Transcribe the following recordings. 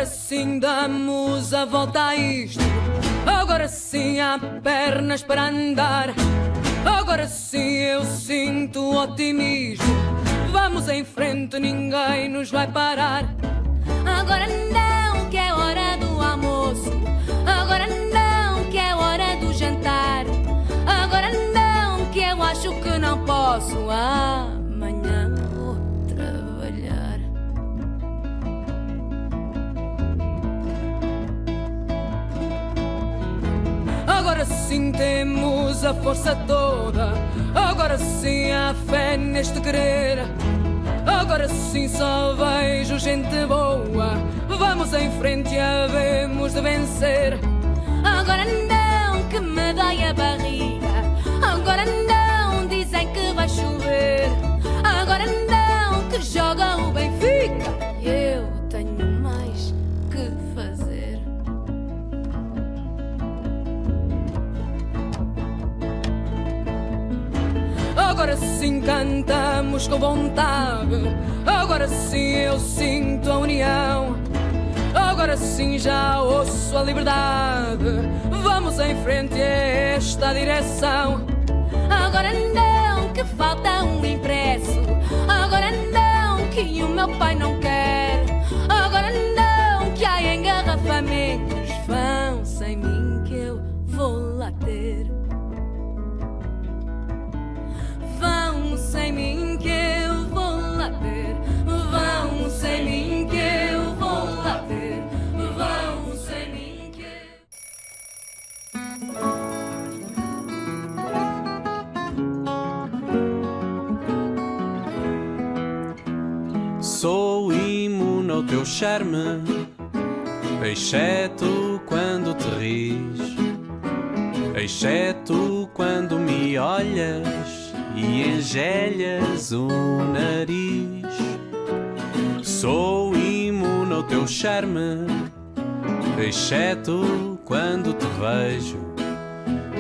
Agora sim damos a volta a isto. Agora sim há pernas para andar. Agora sim eu sinto otimismo. Vamos em frente, ninguém nos vai parar. Agora não, que é hora do almoço. Agora não, que é hora do jantar. Agora não, que eu acho que não posso. Amanhã vou trabalhar. Agora sim temos a força toda. Agora sim há fé neste querer. Agora sim só vejo gente boa. Vamos em frente e havemos de vencer. Agora não, que me dói a barriga. Agora não, dizem que vai chover. Agora não, que joga o Benfica. Eu tenho mais que fazer. Agora sim cantamos com vontade. Agora sim eu sinto a união. Agora sim já ouço a liberdade. Vamos em frente, é esta a direção. Agora não, que falta um impresso. Agora não, que o meu pai não quer. Agora não, que há engarrafamentos. Vão sem mim que eu vou lá ter. Vão sem mim que eu vou lá ter. Vão sem mim que eu vou lá ter. Vão sem mim que Sou imune ao teu charme, exceto quando te ris, exceto quando me olhas e engelhas o nariz. Sou imune ao teu charme, exceto quando te vejo.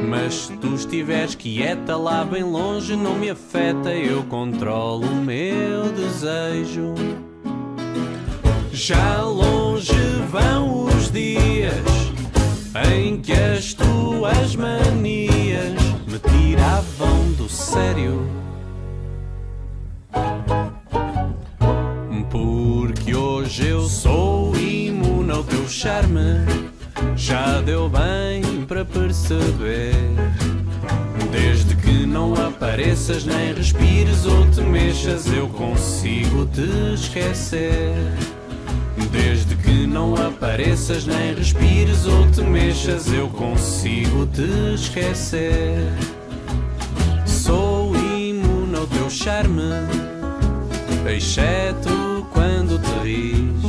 Mas se tu estiveres quieta lá bem longe, não me afeta, eu controlo o meu desejo. Já longe vão os dias em que as tuas manias me tiravam do sério. Porque hoje eu sou imune ao teu charme. Já deu bem para perceber. Desde que não apareças nem respires ou te mexas, eu consigo te esquecer. Desde que não apareças nem respires ou te mexas, eu consigo te esquecer. Sou imune ao teu charme, exceto quando te ris,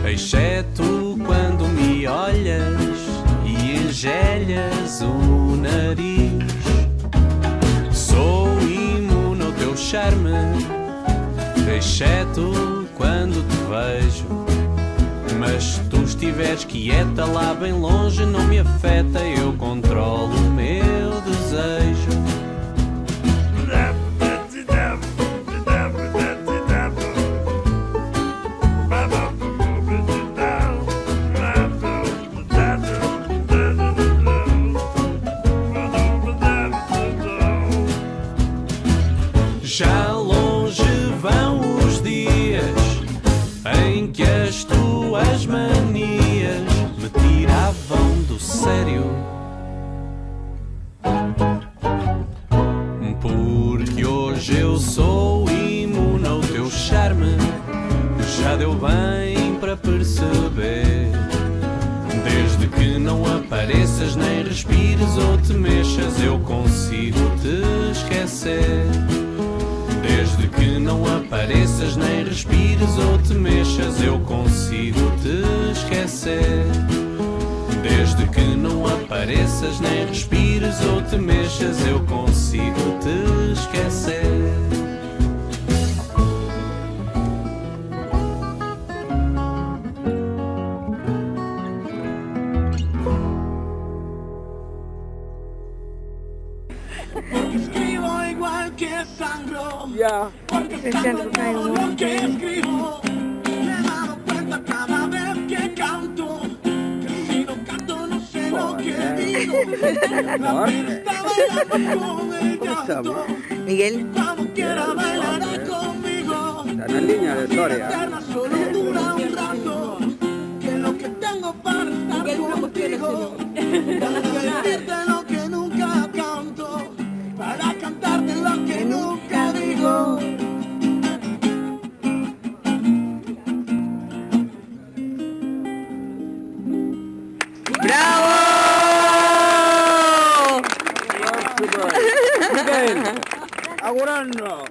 exceto quando me olhas e engelhas o nariz. Sou imune ao teu charme, exceto quando te vejo. Mas se tu estiveres quieta lá bem longe, não me afeta, eu controlo o meu desejo. Já longe vão os dias em que as tuas manias me tiravam do sério. Porque hoje eu sou imune ao teu charme. Já deu bem para perceber. Desde que não apareças nem respires ou te mexas, eu consigo te esquecer. Desde que não apareças nem respires ou te mexas, eu consigo te esquecer. Desde que não apareças nem respires ou te mexas, eu consigo te esquecer. Ya. Porque escribo lo que escribo. Me he dado cuenta cada vez ¿Cómo estamos? Miguel. Está en línea de historia. Lo que nunca canto, para cantarte lo que nunca digo. ¡Bravo! Miguel, augurando.